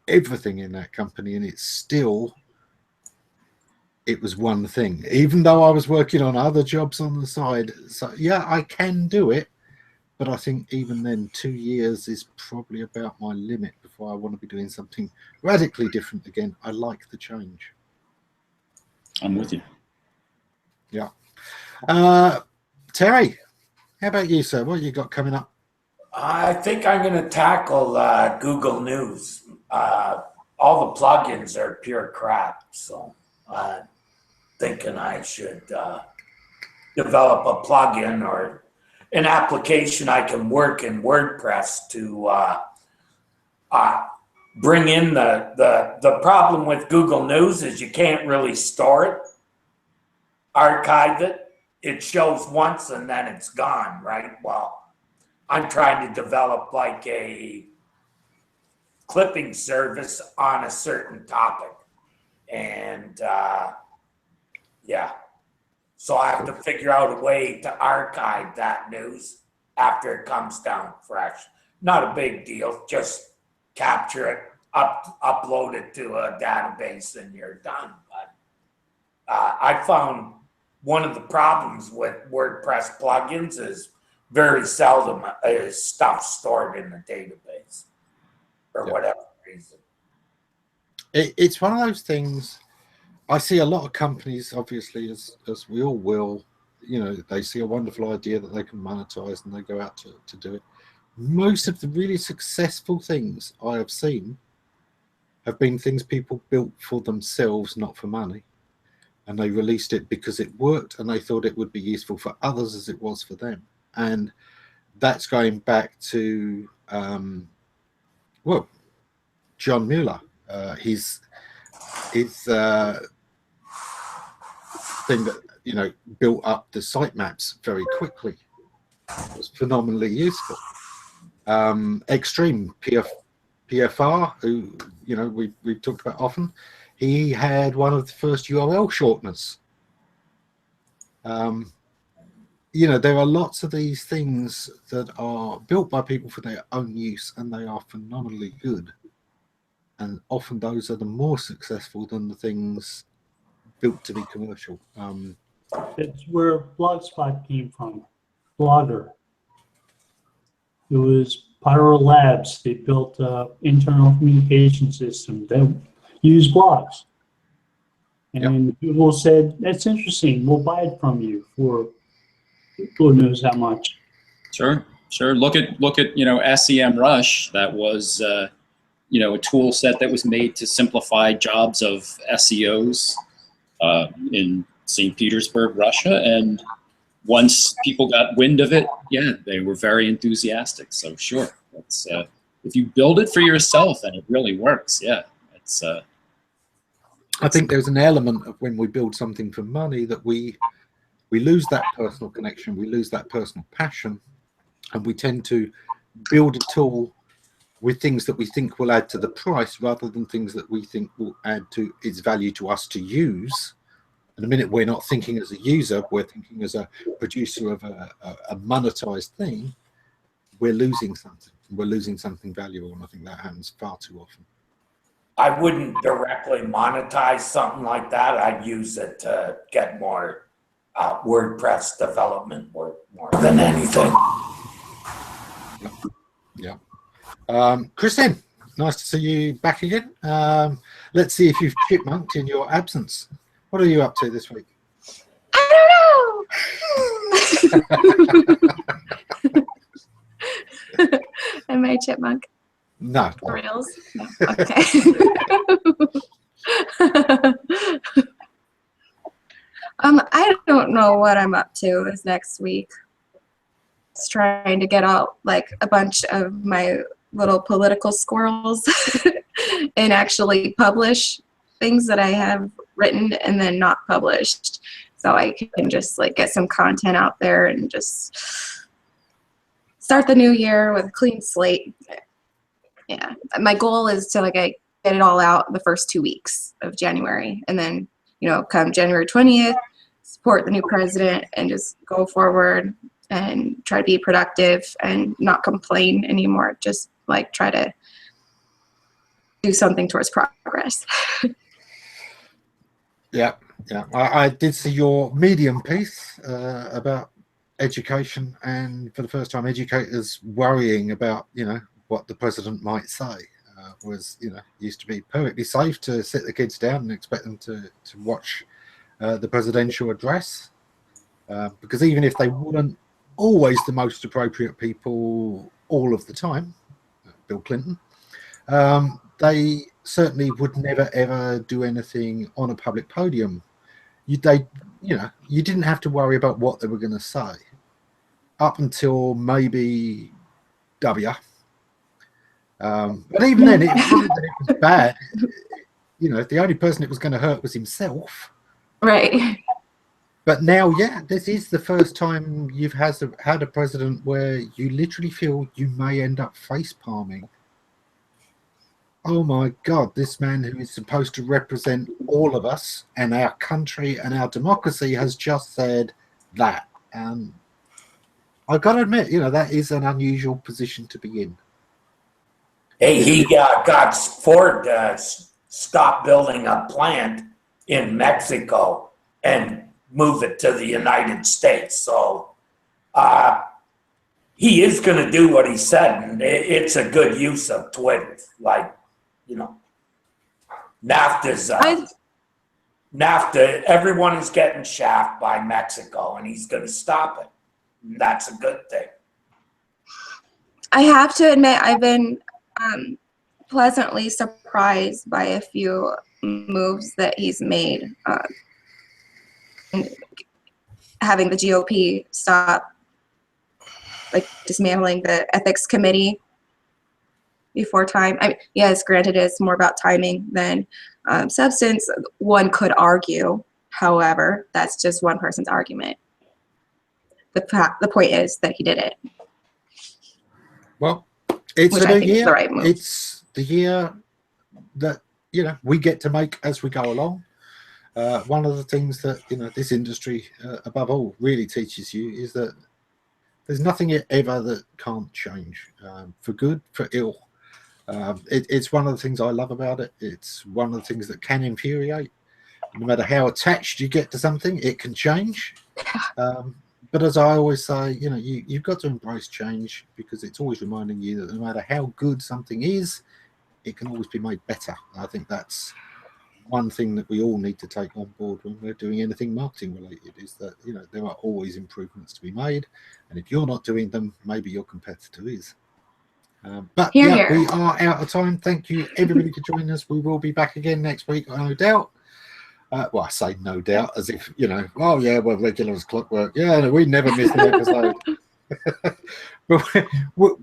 A: everything in that company. And it was one thing, even though I was working on other jobs on the side. So yeah, I can do it, but I think even then 2 years is probably about my limit before I want to be doing something radically different again. I like the change.
E: I'm with you.
A: Yeah. Terry, how about you, sir? What you got coming up?
F: I think I'm going to tackle Google News. All the plugins are pure crap, so thinking I should develop a plugin or an application I can work in WordPress to bring in the problem with Google News is you can't really store it, archive it. It shows once and then it's gone, right? Well, I'm trying to develop like a clipping service on a certain topic. And yeah, so I have to figure out a way to archive that news after it comes down fresh. Not a big deal, just capture it, upload it to a database and you're done. But I found one of the problems with WordPress plugins is very seldom is stuff stored in the database for whatever reason.
A: It's one of those things. I see a lot of companies, obviously, as we all will, you know, they see a wonderful idea that they can monetize and they go out to do it. Most of the really successful things I have seen have been things people built for themselves, not for money. And they released it because it worked and they thought it would be useful for others as it was for them. And that's going back to, well, John Mueller. His thing that, you know, built up the sitemaps very quickly. It was phenomenally useful. Extreme PFR, who, you know, we've talked about often, he had one of the first URL shorteners. You know, there are lots of these things that are built by people for their own use, and they are phenomenally good. And often those are the more successful than the things built to be commercial.
B: That's where Blogspot came from, Blogger. It was Pyro Labs. They built an internal communication system that used blogs. And Google said, that's interesting, we'll buy it from you for who knows how much.
E: Sure. Look at you know, SEMrush. That was you know, a tool set that was made to simplify jobs of SEOs in St. Petersburg, Russia. And once people got wind of it, yeah, they were very enthusiastic. So sure, it's, if you build it for yourself and it really works, yeah, it's
A: I think there's an element of when we build something for money that we lose that personal connection, we lose that personal passion, and we tend to build a tool with things that we think will add to the price rather than things that we think will add to its value to us to use. And the minute we're not thinking as a user, we're thinking as a producer of a monetized thing, we're losing something. We're losing something valuable, and I think that happens far too often.
F: I wouldn't directly monetize something like that. I'd use it to get more WordPress development work more than anything.
A: Yeah. Christine, nice to see you back again. Let's see if you've chipmunked in your absence. What are you up to this week?
H: I don't know. Am I a chipmunk?
A: No.
H: For reals? No. Okay. I don't know what I'm up to this next week. Just trying to get out like a bunch of my little political squirrels and actually publish things that I have written and then not published, so I can just like get some content out there and just start the new year with a clean slate. Yeah, my goal is to like get it all out the first 2 weeks of January, and then come January 20th, support the new president and just go forward and try to be productive and not complain anymore. Just like try to do something towards progress.
A: Yeah. I did see your Medium piece about education, and for the first time, educators worrying about what the president might say. Was used to be perfectly safe to sit the kids down and expect them to watch the presidential address, because even if they weren't always the most appropriate people all of the time, Bill Clinton, they certainly would never ever do anything on a public podium. You didn't have to worry about what they were going to say up until maybe W. But even then, it wasn't that it was bad. The only person it was going to hurt was himself.
H: Right.
A: But now, this is the first time you've had a president where you literally feel you may end up face palming. Oh my God, this man who is supposed to represent all of us and our country and our democracy has just said that. And I've got to admit, that is an unusual position to be in.
F: Hey, he got Ford to stop building a plant in Mexico and move it to the United States. So he is going to do what he said, and it's a good use of Twitter. Like, NAFTA, everyone is getting shafted by Mexico, and he's going to stop it. And that's a good thing.
H: I have to admit, I've been pleasantly surprised by a few moves that he's made. Having the GOP stop like dismantling the ethics committee before time. I mean, yes, granted, it's more about timing than substance. One could argue, however, that's just one person's argument. The point is that he did it.
A: Well, it's
H: Which
A: the
H: I
A: new
H: think is
A: year.
H: the right move.
A: It's the year that we get to make as we go along. One of the things that this industry, above all, really teaches you is that there's nothing ever that can't change, for good, for ill. It's one of the things I love about it. It's one of the things that can infuriate. No matter how attached you get to something, it can change. But as I always say, you've got to embrace change, because it's always reminding you that no matter how good something is, it can always be made better. I think that's one thing that we all need to take on board when we're doing anything marketing related, is that there are always improvements to be made, and if you're not doing them, maybe your competitor is. But
H: Here,
A: yeah,
H: here.
A: we are out of time. Thank you everybody for joining us. We will be back again next week, no doubt. Well, I say no doubt as if oh yeah, we're regular as clockwork. Yeah, no, we never miss an episode. But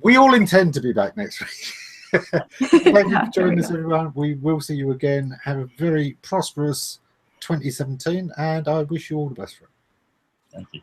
A: we all intend to be back next week. Thank you for
H: There
A: joining
H: we
A: us,
H: go.
A: everyone. We will see you again. Have a very prosperous 2017, and I wish you all the best for it.
E: Thank you.